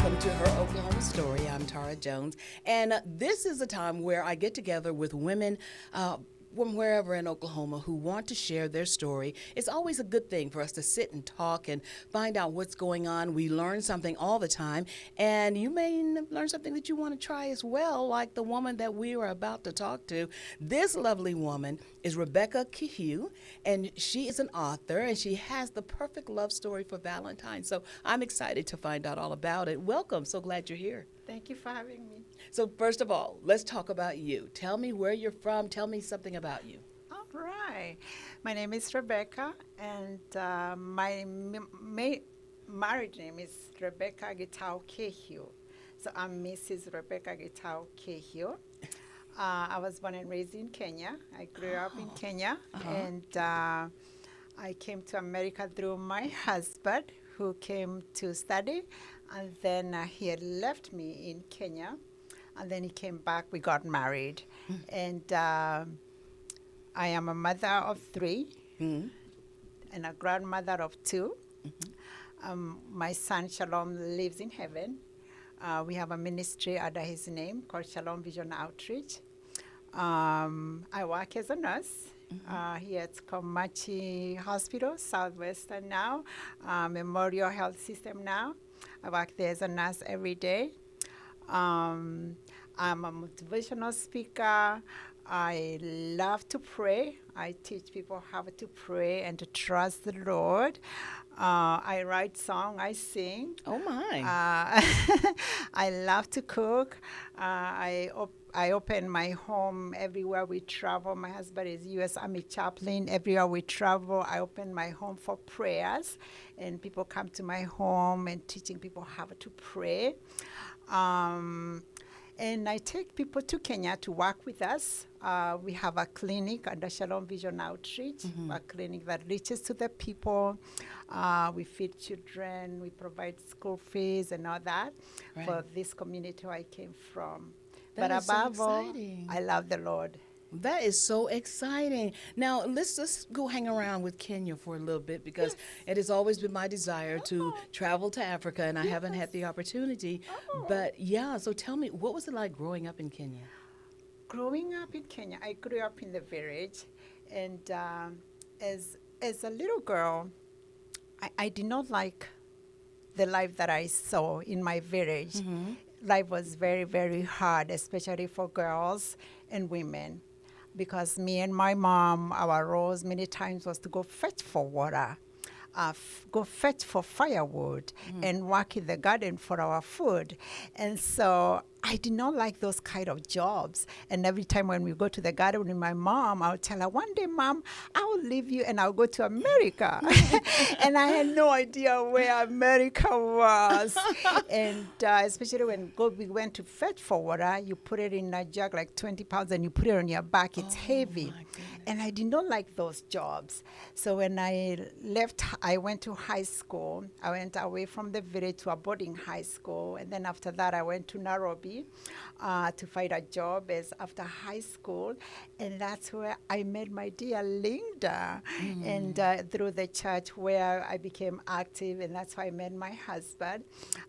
Welcome to Her Oklahoma Story. I'm Tara Jones, and this is a time where I get together with women from wherever in Oklahoma who want to share their story. It's always a good thing for us to sit and talk and find out what's going on. We learn something all the time, and you may learn something that you want to try as well, like the woman that we are about to talk to. This lovely woman is Rebecca Kehew, and she is an author, and she has the perfect love story for Valentine's. So I'm excited to find out all about it. Welcome. So glad you're here. Thank you for having me. So first of all, let's talk about you. Tell me where you're from. Tell me something about you. All right. My name is Rebecca, and my married name is Rebecca Gitau Kehew. So I'm Mrs. Rebecca Gitau Kehew. I was born and raised in Kenya. I grew up in Kenya, and I came to America through my husband, who came to study, and then he had left me in Kenya, and then he came back. We got married, and I am a mother of 3 and a grandmother of 2. My son Shalom lives in heaven. We have a ministry under his name called Shalom Vision Outreach. I work as a nurse here at Komachi Hospital, Southwestern now, Memorial Health System now. I work there as a nurse every day. I'm a motivational speaker. I love to pray. I teach people how to pray and to trust the Lord. I write songs, I sing. Oh, my. I love to cook. I open my home everywhere we travel. My husband is U.S. Army chaplain. Everywhere we travel, I open my home for prayers, and people come to my home and teaching people how to pray. And I take people to Kenya to work with us. We have a clinic under Shalom Vision Outreach, a clinic that reaches to the people. We feed children. We provide school fees and all that for this community where I came from. But above all, I love the Lord. That is so exciting. Now, let's just go hang around with Kenya for a little bit, because it has always been my desire to travel to Africa, and I haven't had the opportunity. But, yeah, so tell me, what was it like growing up in Kenya? Growing up in Kenya, I grew up in the village. And as a little girl, I did not like the life that I saw in my village. Life was very, very hard, especially for girls and women, because me and my mom, our roles many times was to go fetch for water, go fetch for firewood, and work in the garden for our food. And so I did not like those kind of jobs. And every time when we go to the garden with my mom, I would tell her, one day, Mom, I will leave you and I'll go to America. And I had no idea where America was. And especially when we went to fetch for water, you put it in a jug like 20 pounds and you put it on your back. It's heavy. And I did not like those jobs. So when I left, I went to high school. I went away from the village to a boarding high school. And then after that, I went to Nairobi to find a job as after high school, and that's where I met my dear Linda, and through the church where I became active, and that's why I met my husband.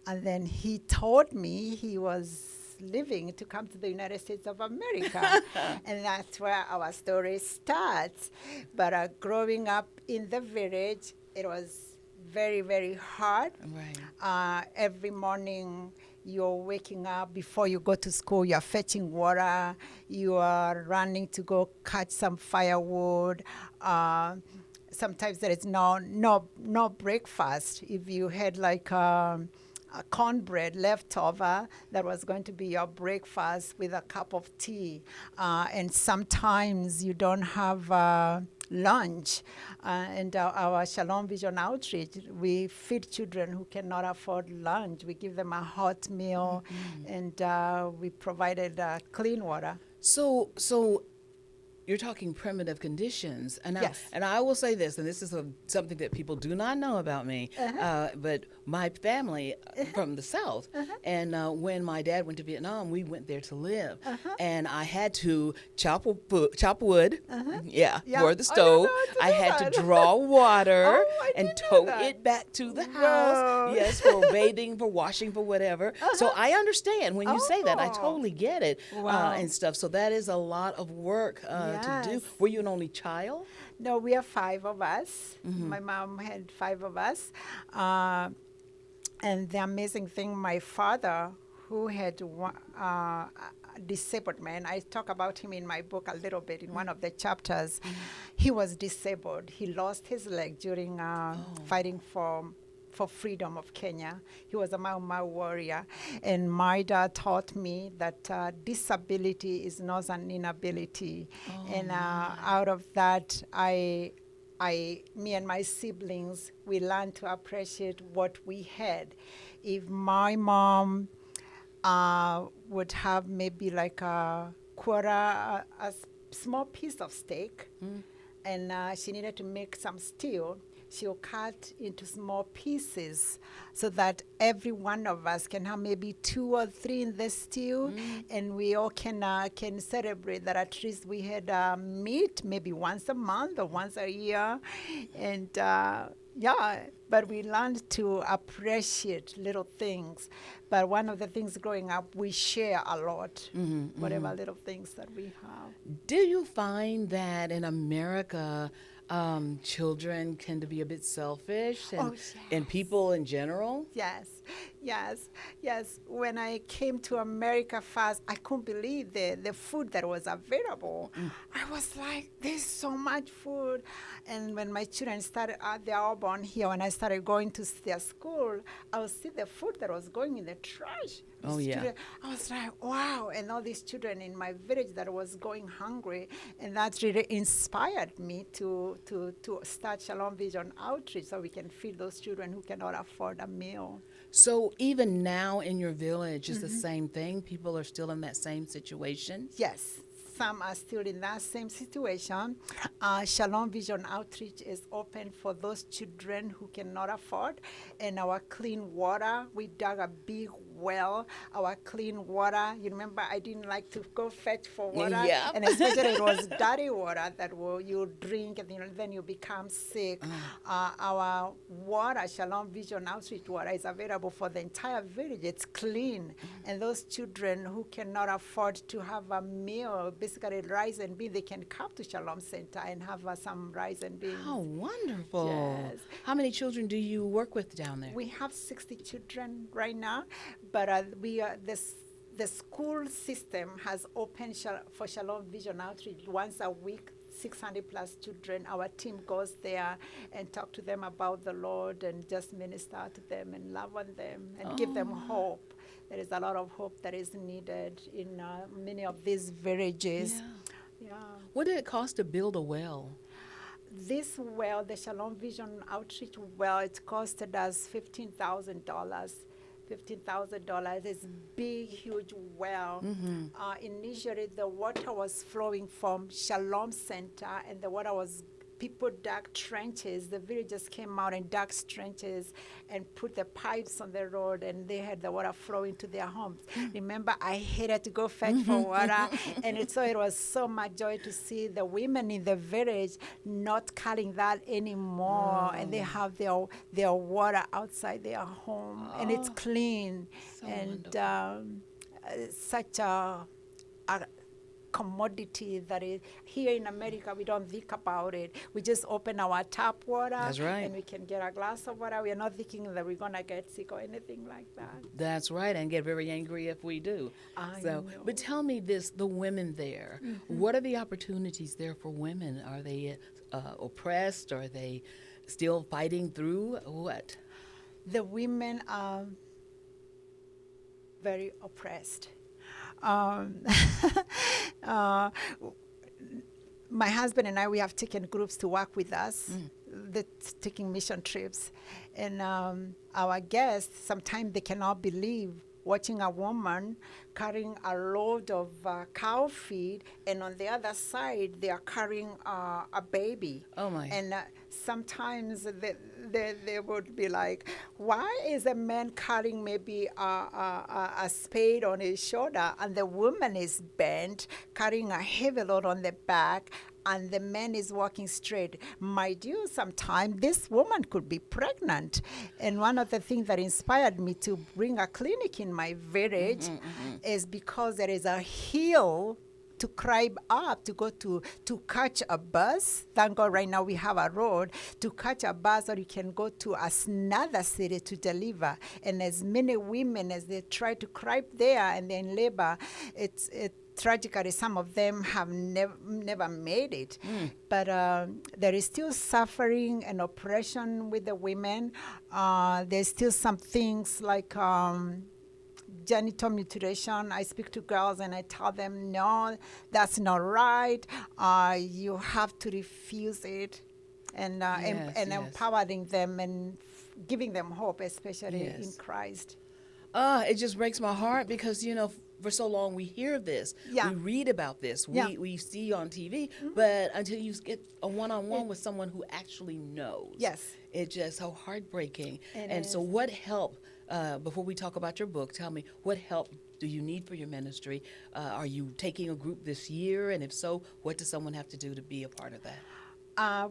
And then he told me he was leaving to come to the United States of America, and that's where our story starts. But growing up in the village, it was very, very hard. Every morning, you're waking up before you go to school, you're fetching water, you are running to go catch some firewood. Sometimes there is no breakfast. If you had like a cornbread left over, that was going to be your breakfast with a cup of tea. And sometimes you don't have lunch. And our Shalom Vision Outreach, we feed children who cannot afford lunch. We give them a hot meal, and we provided clean water. So you're talking primitive conditions, Yes. and I will say this, and this is something that people do not know about me, but my family from the South, and when my dad went to Vietnam, we went there to live, and I had to chop wood, Yeah. for the I don't stove. know how to I do had to that. draw water Oh, I and didn't know tote that. it back to the Whoa. house. Yes, for bathing, for washing, for whatever. So I understand when you say that. I Oh. totally get it, Wow. and stuff. So that is a lot of work to do. Yes. Were you an only child? No, we are 5 of us. My mom had 5 of us. And the amazing thing, my father, who had a disabled man, I talk about him in my book a little bit in one of the chapters. He was disabled. He lost his leg during fighting for freedom of Kenya. He was a Mau Mau warrior. And my dad taught me that disability is not an inability. And out of that, me and my siblings, we learned to appreciate what we had. If my mom would have maybe like a quarter, a small piece of steak, and she needed to make some stew, she'll cut into small pieces so that every one of us can have maybe 2 or 3 in the stew, and we all can celebrate that at least we had meat maybe once a month or once a year, and but we learned to appreciate little things. But one of the things growing up, we share a lot, whatever little things that we have. Do you find that in America, children tend to be a bit selfish, and people in general? Yes. When I came to America first, I couldn't believe the food that was available. I was like, there's so much food. And when my children started, they are all born here, when I started going to their school, I would see the food that was going in the trash. Oh, yeah. I was like, wow. And all these children in my village that was going hungry. And that really inspired me to start Shalom Vision Outreach so we can feed those children who cannot afford a meal. So even now in your village, is the same thing? People are still in that same situation? Yes. Some are still in that same situation. Shalom Vision Outreach is open for those children who cannot afford. And our clean water, we dug a big well. Our clean water, you remember I didn't like to go fetch for water. Yeah. And especially it was dirty water that you drink and then you become sick. Our water, Shalom Vision Outreach water, is available for the entire village. It's clean. And those children who cannot afford to have a meal, basically rice and beans, they can come to Shalom Center and have some rice and beans. Oh, wonderful. Yes. How many children do you work with down there? We have 60 children right now, but the school system has opened for Shalom Vision Outreach once a week. 600 plus children. Our team goes there and talk to them about the Lord and just minister to them and love on them and give them hope. There is a lot of hope that is needed in many of these villages. Yeah. What did it cost to build a well? This well, the Shalom Vision Outreach well, it costed us $15,000. $15,000 is big, huge well. Initially, the water was flowing from Shalom Center, and the water was, people dug trenches. The villagers came out and dug trenches and put the pipes on the road, and they had the water flowing to their homes. Remember, I hated to go fetch for water, and it was so much joy to see the women in the village not carrying that anymore, and they have their water outside their home, and it's clean, So and such a commodity that is here in America. We don't think about it. We just open our tap water. That's right. And we can get a glass of water. We are not thinking that we're gonna get sick or anything like that. That's right, and get very angry if we do. I So, know. but tell me this: the women there. What are the opportunities there for women? Are they oppressed? Are they still fighting through? What? The women are very oppressed. My husband and I, we have taken groups to work with us, taking mission trips. And our guests, sometimes they cannot believe watching a woman carrying a load of cow feed, and on the other side they are carrying a baby. Oh, my. And sometimes they would be like, why is a man carrying maybe a spade on his shoulder and the woman is bent, carrying a heavy load on the back, and the man is walking straight? Mind you, sometime this woman could be pregnant. And one of the things that inspired me to bring a clinic in my village is because there is a hill to climb up to go to catch a bus. Thank God right now we have a road to catch a bus, or you can go to another city to deliver. And as many women as they try to climb there and they're in labor, it's tragically, some of them have never made it. But there is still suffering and oppression with the women. There's still some things like genital mutilation. I speak to girls and I tell them, no, that's not right. You have to refuse it. And, and empowering them and giving them hope, especially in Christ. It just breaks my heart because, you know, for so long we hear this, we read about this, we see on TV, but until you get a one-on-one with someone who actually knows, it's just so heartbreaking. And so what help, before we talk about your book, tell me, what help do you need for your ministry? Are you taking a group this year? And if so, what does someone have to do to be a part of that?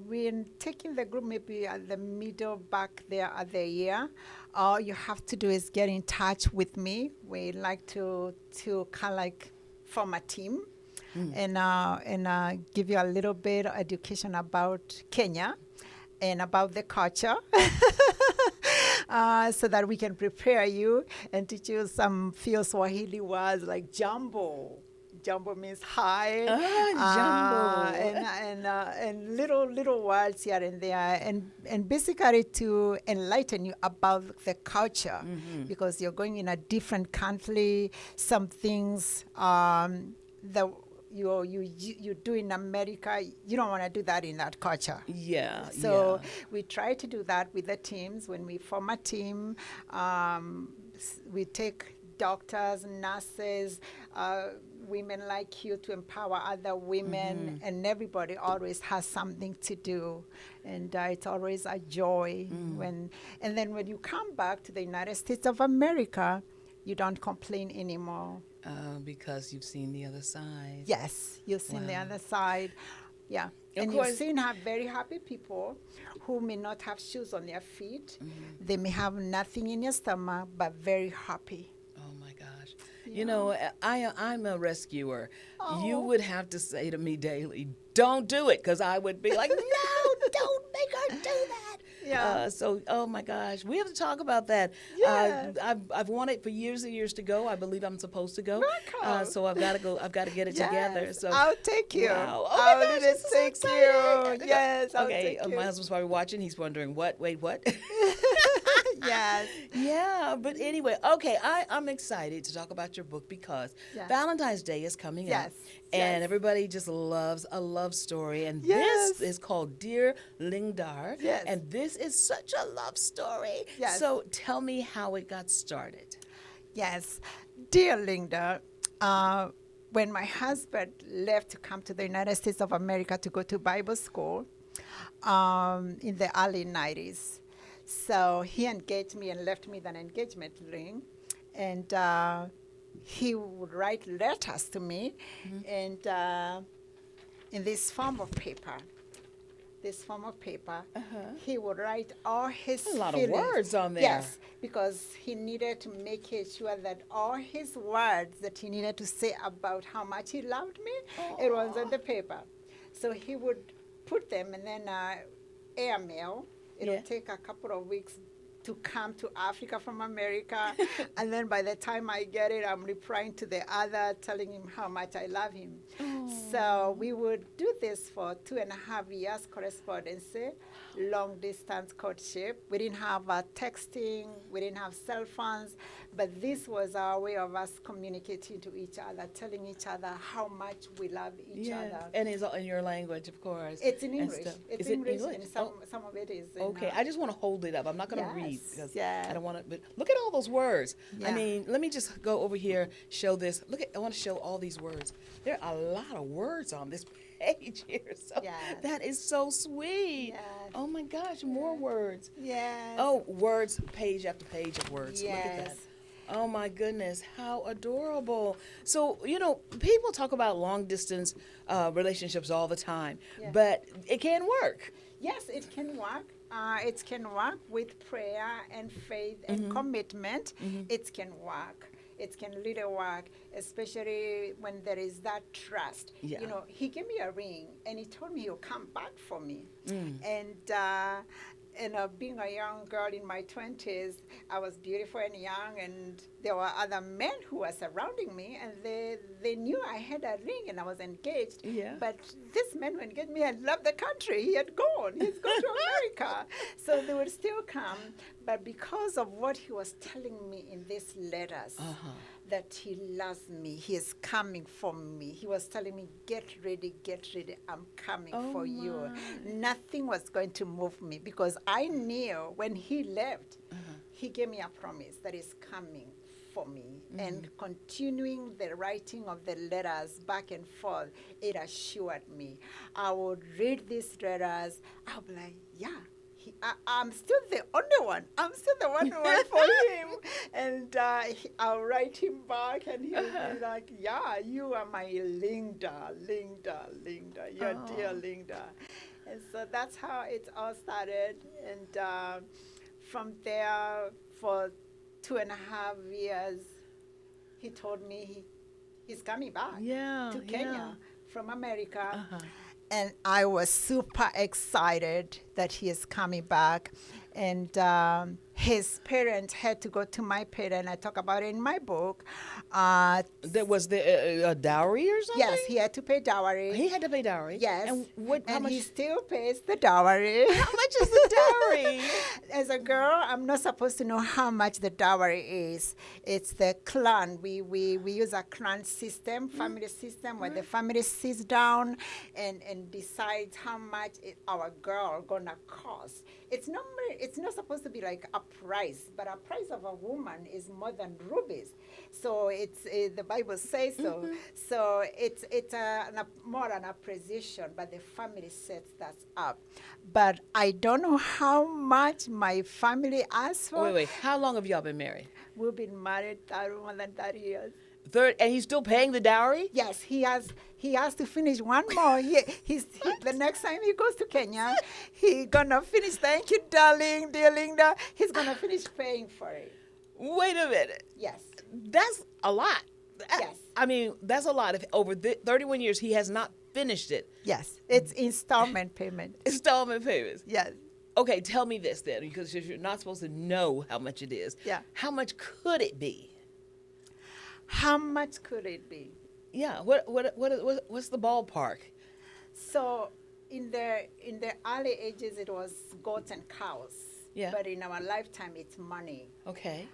We're taking the group maybe at the middle back there at the year. All you have to do is get in touch with me. We like to kind of like form a team and give you a little bit of education about Kenya and about the culture. So that we can prepare you and teach you some few Swahili words like jambo. Jambo means hi. Jambo. And little words here and there, and basically to enlighten you about the culture, because you're going in a different country. Some things that you do in America, you don't want to do that in that culture. So we try to do that with the teams. When we form a team, we take doctors, nurses, women like you to empower other women, and everybody always has something to do, and it's always a joy and then when you come back to the United States of America, you don't complain anymore. Because you've seen the other side. Yes, you've seen the other side. And you've seen very happy people who may not have shoes on their feet. They may have nothing in their stomach, but very happy. Oh my gosh. You know, I'm a rescuer. You would have to say to me daily, don't do it, because I would be like, no, don't make her do that. So, oh my gosh, we have to talk about that. I've wanted for years and years to go. I believe I'm supposed to go. So I've got to go. I've got to get it together. So I'll take you. Wow. Oh I'll my gosh, take so you. Yes, I'll take you. My husband's probably watching. He's wondering, what? Wait, what? Yeah, but anyway, okay, I'm excited to talk about your book because Valentine's Day is coming up. And everybody just loves a love story. And this is called Dear Lingdar. And this is such a love story. So tell me how it got started. Dear Lingdar, when my husband left to come to the United States of America to go to Bible school in the early 90s, so he engaged me and left me an engagement ring, and he would write letters to me, and in this form of paper. He would write all his feelings. A lot of words on there. Yes, because he needed to make sure that all his words that he needed to say about how much he loved me, it was on the paper. So he would put them, and then airmail. It'll take a couple of weeks to come to Africa from America. And then by the time I get it, I'm replying to the other, telling him how much I love him. So we would do this for 2.5 years, correspondence, long distance courtship. We didn't have texting, we didn't have cell phones, but this was our way of us communicating to each other, telling each other how much we love each other. And it's all in your language, of course. It's in and English. stuff. It's Is it English, English? and some of it is in, Okay, I just want to hold it up. I'm not going to read Yes, because yeah. I don't want to. But look at all those words. I Yeah. mean, let me just go over here, show this. Look at. I want to show all these words. There are a lot of words on this page here. So Yes. that is so sweet. Yes. Oh my gosh, more words. Yes. Oh, words, page after page of words. Look at that. Yes. Oh my goodness, how adorable. So, people talk about long distance relationships all the time, Yeah. but it can work. Yes, it can work. It can work with prayer and faith and commitment. It can work. It can really work, especially when there is that trust. Yeah. He gave me a ring and he told me he'll come back for me. And being a young girl in my 20s, I was beautiful and young, and there were other men who were surrounding me, and they knew I had a ring and I was engaged. Yeah. But this man who engaged me had left the country. He had gone. He's gone to America. So they would still come. But because of what he was telling me in these letters, that he loves me, he is coming for me. He was telling me, get ready, I'm coming for you. Nothing was going to move me because I knew when he left, he gave me a promise that he's coming for me. And continuing the writing of the letters back and forth, it assured me. I would read these letters, I'll be like, yeah. I'm still the only one. I'm still the one who went for him. And I'll write him back, and he'll be like, yeah, you are my Linda, your dear Linda. And so that's how it all started. And from there, for 2.5 years, he told me he's coming back to Kenya from America. And I was super excited that he is coming back. And his parents had to go to my parents. I talk about it in my book. There was a dowry or something? Yes, he had to pay dowry. He had to pay dowry? Yes. And how much? He still pays the dowry. How much is the dowry? As a girl, I'm not supposed to know how much the dowry is. It's the clan. We use a clan system, family system, where the family sits down and decides how much our girl gonna cost. It's not supposed to be like a price, but a price of a woman is more than rubies. So the Bible says so. So it's more an appreciation, but the family sets that up. But I don't know how much my family asked for. Wait. How long have y'all been married? We've been married more than 30 years. And he's still paying the dowry? Yes, he has to finish one more. The next time he goes to Kenya, he's gonna finish. Thank you, darling, dear Linda. He's gonna finish paying for it. Wait a minute. Yes. That's a lot. Yes. I mean, that's a lot. If over 31 years he has not finished it. Yes. It's installment payment. Installment payments. Yes. Okay, tell me this then, because you're not supposed to know how much it is. Yeah. How much could it be? How much could it be? Yeah. What's the ballpark? So in the early ages, it was goats and cows. Yeah. But in our lifetime, it's money. Okay.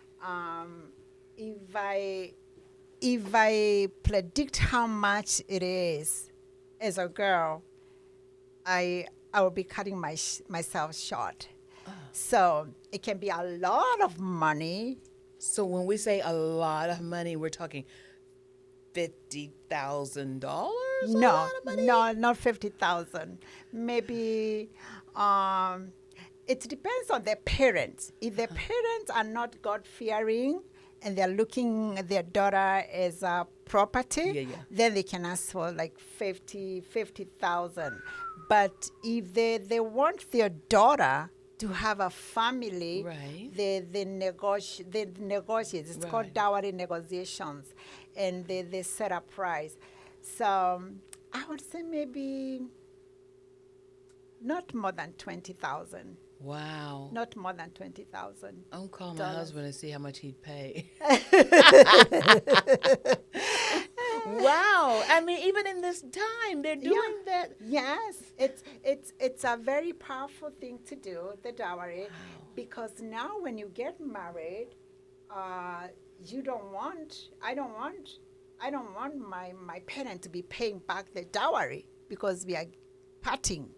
If I predict how much it is as a girl, I will be cutting myself short. So it can be a lot of money. So when we say a lot of money, we're talking $50,000? No, not 50,000. Maybe it depends on the parents. If the parents are not God-fearing and they're looking at their daughter as a property, then they can ask for like 50,000. But if they want their daughter to have a family, right, they negotiate. It's called dowry negotiations, and they set a price. So I would say maybe not more than 20,000. Wow. Not more than 20,000. I'm calling my husband and see how much he'd pay. Wow. I mean, even in this time, they're doing that. Yes, it's a very powerful thing to do, the dowry, because now when you get married, you don't want. I don't want my parent to be paying back the dowry because we are parting.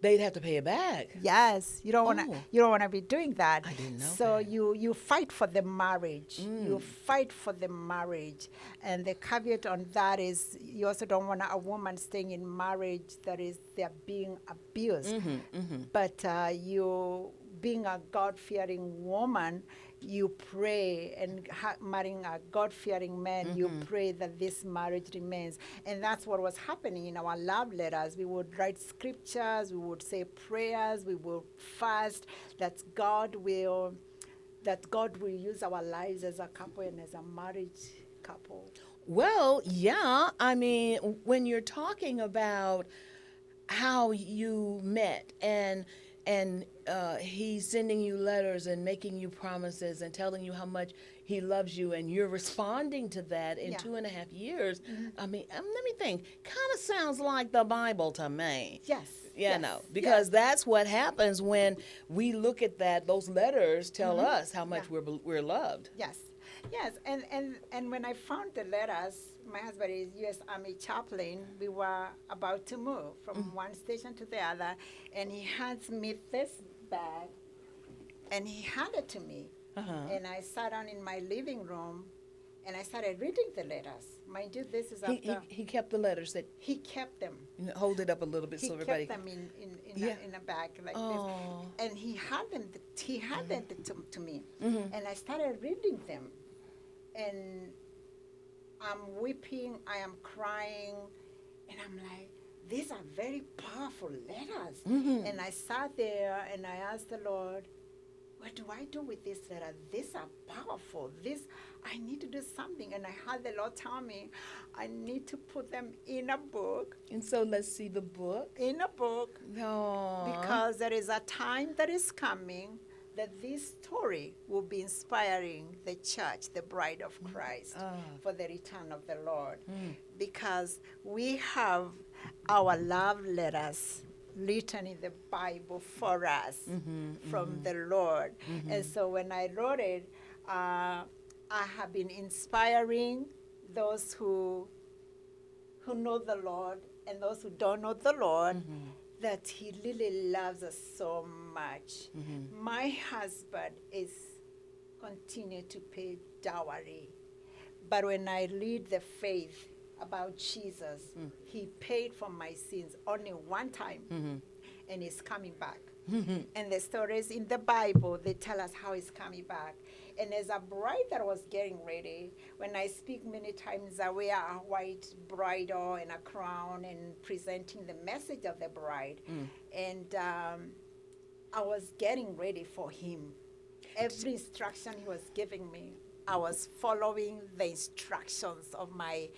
They'd have to pay it back. Yes, you don't want to. Oh. You don't want to be doing that. I didn't know So that. you fight for the marriage. You fight for the marriage, and the caveat on that is you also don't want a woman staying in marriage that is they're being abused. But you being a God-fearing woman, you pray, and marrying a God-fearing man, you pray that this marriage remains. And that's what was happening in our love letters. We would write scriptures, we would say prayers, we would fast, that God will use our lives as a couple and as a marriage couple. Well, yeah. I mean, when you're talking about how you met and he's sending you letters and making you promises and telling you how much he loves you, and you're responding to that in 2.5 years. I mean, let me think. Kind of sounds like the Bible to me. Yes. You yes, know, because that's what happens when we look at that. Those letters tell us how much we're loved. Yes. Yes, and when I found the letters, my husband is U.S. Army chaplain. We were about to move from one station to the other, and he hands me this bag, and he handed it to me. And I sat down in my living room, and I started reading the letters. Mind you, this is after He kept the letters. That he kept them. hold it up a little bit He so everybody. kept them in a bag like Oh. this, and he handed it to me, and I started reading them. And I'm weeping, I am crying, and I'm like, these are very powerful letters. And I sat there and I asked the Lord, what do I do with this letter? These are powerful. I need to do something. And I had the Lord tell me, I need to put them in a book. And so let's see the book. In a book. Aww. Because there is a time that is coming that this story will be inspiring the church, the bride of Christ, for the return of the Lord. Because we have our love letters written in the Bible for us from the Lord. And so when I wrote it, I have been inspiring those who know the Lord and those who don't know the Lord, that he really loves us so much. My husband is continue to pay dowry. But when I read the faith about Jesus, he paid for my sins only one time, and he's coming back. And the stories in the Bible, they tell us how he's coming back. And as a bride that was getting ready, when I speak many times, I wear a white bridle and a crown and presenting the message of the bride. And I was getting ready for him. Every instruction he was giving me, I was following the instructions of my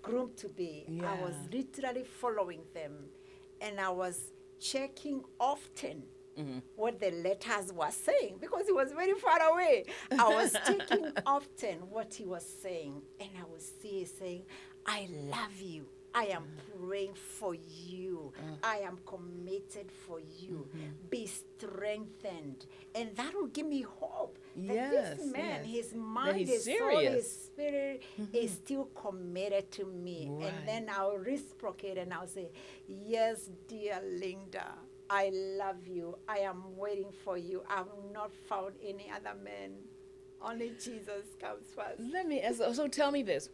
groom to be. I was literally following them, and I was checking often what the letters were saying, because he was very far away. I was checking often what he was saying, and I would see saying, I love you. I am praying for you. I am committed for you. Be strengthened. And that will give me hope that this man, his mind, his soul, his spirit is still committed to me. Right. And then I'll reciprocate and I'll say, yes, dear Linda, I love you. I am waiting for you. I have not found any other man. Only Jesus comes first. So tell me this.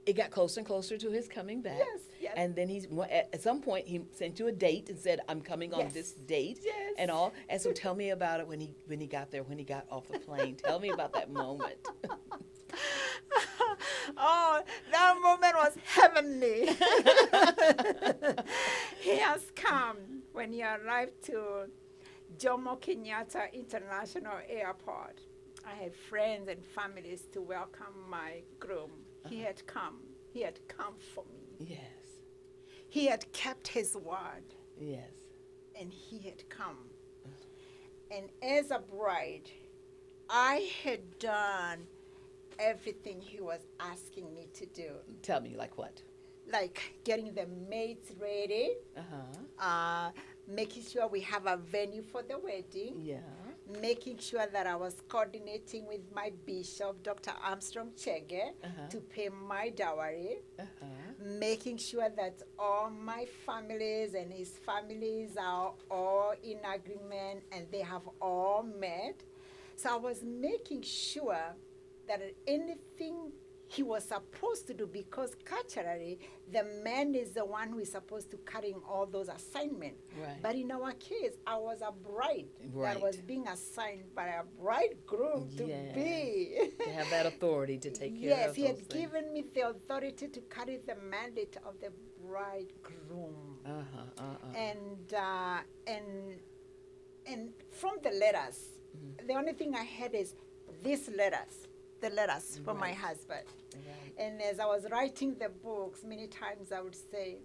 It got closer and closer to his coming back. Yes. And then at some point he sent you a date and said, I'm coming on this date and all. And so tell me about it when he got there, when he got off the plane. Tell me about that moment. Oh, that moment was heavenly. He has come when he arrived to Jomo Kenyatta International Airport. I had friends and families to welcome my groom. He had come. He had come for me. Yes. He had kept his word. Yes. And he had come. And as a bride, I had done everything he was asking me to do, Tell me, like what? like getting the maids ready, making sure we have a venue for the wedding, Yeah. making sure that I was coordinating with my bishop, Dr. Armstrong Chege, to pay my dowry, making sure that all my families and his families are all in agreement and they have all met. So I was making sure that anything he was supposed to do, because culturally the man is the one who is supposed to carrying all those assignments. Right. But in our case, I was a bride Right. that was being assigned by a bridegroom to Yes. be. To have that authority to take care Yes, of he those had things. given me the authority to carry the mandate of the bridegroom. And from the letters, the only thing I had is these letters, the letters from my Right. husband. Right. And as I was writing the books, many times I would say,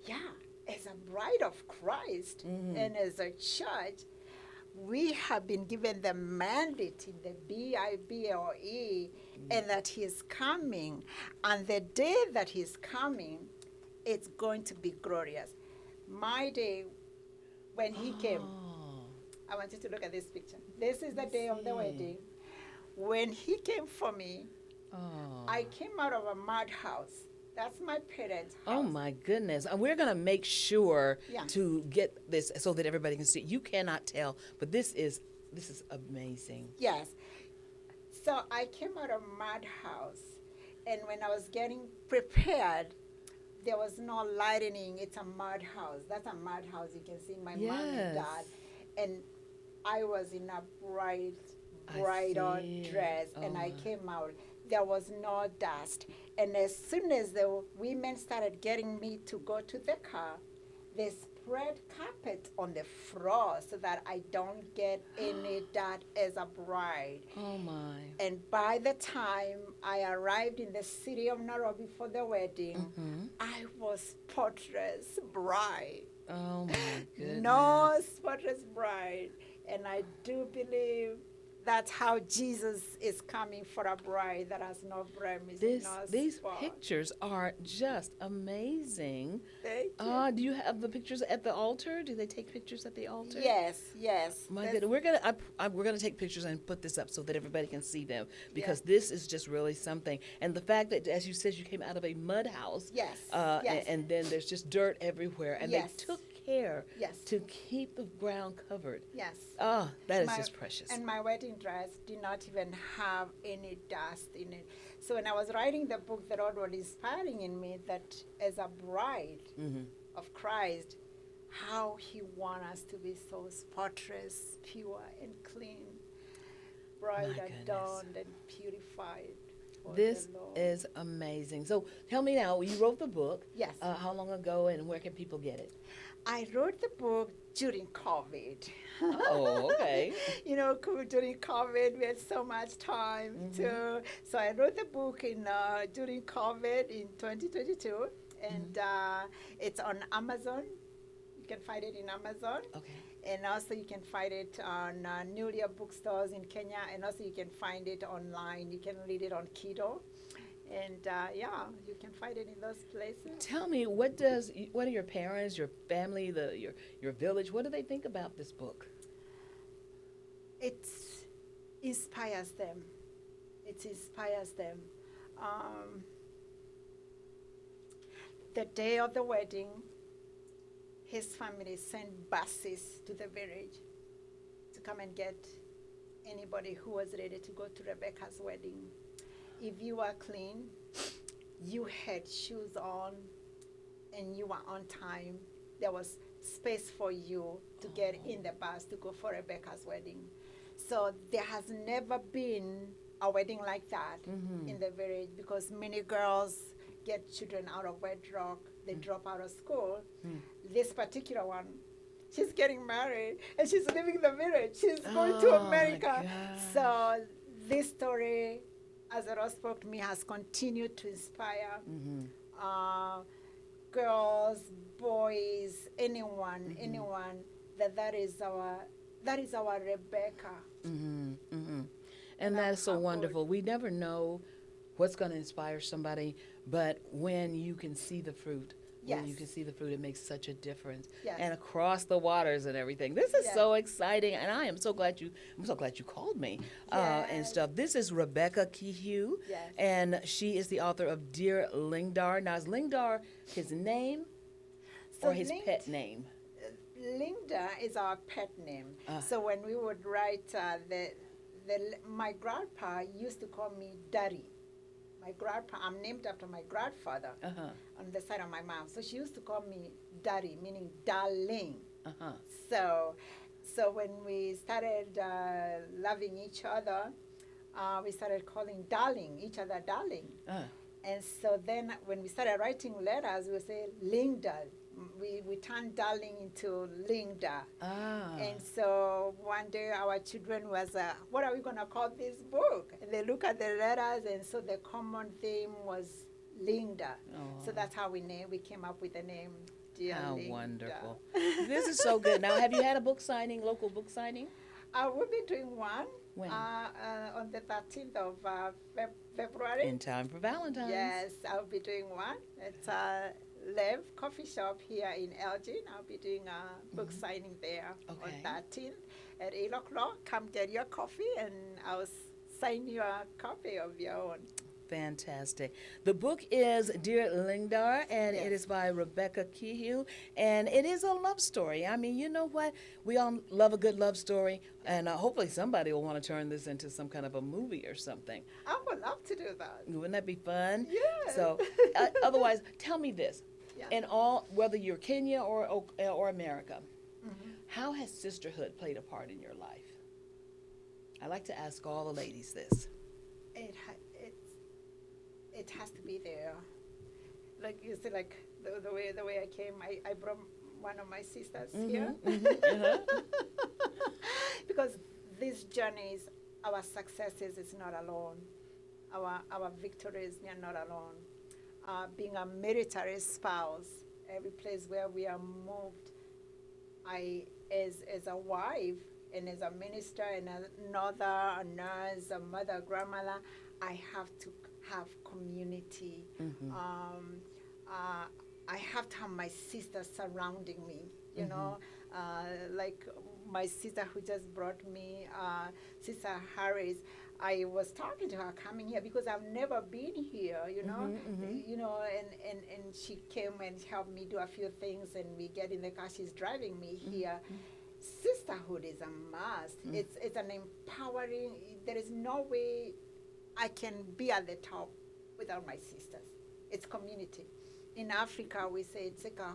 yeah, as a bride of Christ and as a church, we have been given the mandate in the BIBLE and that he is coming. And the day that he's coming, it's going to be glorious. My day, when he came, I want you to look at this picture. This is the day of the wedding. When he came for me, I came out of a mud house. That's my parents' house. Oh my goodness. We're going to make sure Yeah. to get this so that everybody can see. You cannot tell, but this is amazing. Yes. So I came out of mud house, and when I was getting prepared, there was no lighting. It's a mud house. That's a mud house. You can see my mom and Yes. dad. And I was in a I bridal see. dress, Oh and I my. came out. There was no dust. And as soon as the women started getting me to go to the car, they spread carpet on the floor so that I don't get any dirt as a bride. Oh my. And by the time I arrived in the city of Nairobi for the wedding, I was spotless bride. Oh my goodness. No spotless bride. And I do believe that's how Jesus is coming for a bride that has no blemish, no These spot. pictures are just amazing. Thank you. Do you have the pictures at the altar? Do they take pictures at the altar? Yes, yes. My That's- goodness, we're gonna take pictures and put this up so that everybody can see them, because this is just really something. And the fact that, as you said, you came out of a mud house, Yes, and, yes. and then there's just dirt everywhere, and Yes. they took care Yes. to keep the ground covered. Yes. Oh, that is My- just precious. And my wedding dress did not even have any dust in it. So when I was writing the book, the Lord was inspiring in me that as a bride of Christ, how he wants us to be so spotless, pure, and clean, bride My goodness. adorned and purified. For This the Lord. is amazing. So tell me now, you wrote the book. Yes. How long ago, and where can people get it? I wrote the book during COVID. Oh, okay. You know, during COVID, we had so much time to. So I wrote the book during COVID in 2022, and it's on Amazon. You can find it in Amazon. Okay. And also you can find it on Nulia bookstores in Kenya, and also you can find it online. You can read it on Kindle. And yeah, you can find it in those places. Tell me, what are your parents, your family, your village, what do they think about this book? It inspires them. It inspires them. The day of the wedding, his family sent buses to the village to come and get anybody who was ready to go to Rebecca's wedding. If you were clean, you had shoes on, and you were on time, there was space for you to get in the bus to go for Rebecca's wedding. So there has never been a wedding like that in the village, because many girls get children out of wedlock, they drop out of school. This particular one, she's getting married and she's leaving the village. She's going to Oh, my America. gosh. So this story, as the Lord spoke to me, has continued to inspire girls, boys, anyone, that is our Rebecca. And I'm that is so humbled. wonderful. We never know what's going to inspire somebody, but when you can see the fruit, when you Yes. can see the fruit, it makes such a difference. Yes. And across the waters and everything. This is Yes. so exciting, and I'm so glad you called me and Yes. stuff. This is Rebecca Kehew, Yes. and she is the author of Dear Lingdar. Now, is Lingdar his name So or his Lind- pet name? Linda is our pet name. Ah. So when we would write, my grandpa used to call me Daddy. My grandpa, I'm named after my grandfather Uh-huh. on the side of my mom. So she used to call me Daddy, meaning darling. Uh-huh. So when we started loving each other, we started calling darling each other darling. Uh. And so then when we started writing letters, we would say Linda. We turned darling into Linda. Ah. And so one day our children was, what are we going to call this book? And they look at the letters, and so the common theme was Linda. So Oh. that's how we came up with the name Dear How Linda. wonderful. This is so good. Now, have you had a book signing, local book signing? We'll be doing one When? on the 13th of February. In time for Valentine's. Yes, I'll be doing one. It's Lev Coffee Shop here in Elgin. I'll be doing a book signing there Okay. on 13th at 8 o'clock. Come get your coffee and I'll sign you a copy of your own. Fantastic. The book is Dear Lingdar, and it Yes. is by Rebecca Kehew, and it is a love story. I mean, you know what? We all love a good love story, and hopefully somebody will want to turn this into some kind of a movie or something. I would love to do that. Wouldn't that be fun? Yes. So, otherwise, tell me this. Yeah. In all, whether you're Kenya or America, Mm-hmm. how has sisterhood played a part in your life? I like to ask all the ladies this. It has to be there. Like you see, like the way I came, I brought one of my sisters here. Uh-huh. Because these journeys, our successes is not alone. Our victories, we are not alone. Being a military spouse, every place where we are moved, as a wife and as a minister and a nurse, a mother, grandmother, I have to have community. I have to have my sisters surrounding me, you know, like my sister who just brought me, Sister Harris. I was talking to her coming here because I've never been here, you know, and she came and helped me do a few things, and we get in the car. She's driving me here. Sisterhood is a must. It's an empowering. There is no way I can be at the top without my sisters. It's community. In Africa, we say it take a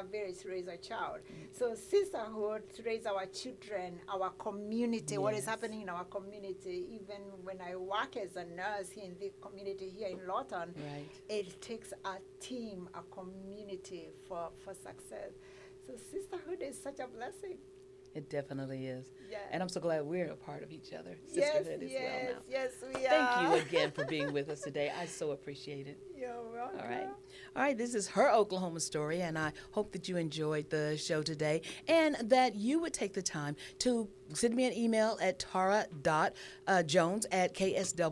village to raise a child. So sisterhood to raise our children, our community, what is Yes. happening in our community. Even when I work as a nurse here in the community here in Lawton, Right. it takes a team, a community for success. So sisterhood is such a blessing. It definitely is. Yes. And I'm so glad we're a part of each other. Sisterhood as well now. Yes, we are. Thank you again for being with us today. I so appreciate it. You're welcome. All right. All right, this is her Oklahoma story, and I hope that you enjoyed the show today and that you would take the time to send me an email at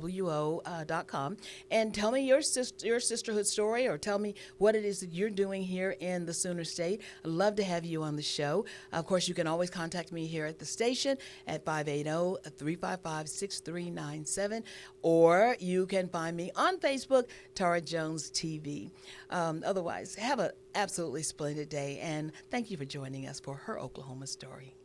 tara.jones@kswo.com and tell me your sisterhood story, or tell me what it is that you're doing here in the Sooner State. I'd love to have you on the show. Of course, you can always contact me here at the station at 580-355-6397, or you can find me on Facebook, Tara Jones TV. Otherwise, have an absolutely splendid day, and thank you for joining us for her Oklahoma story.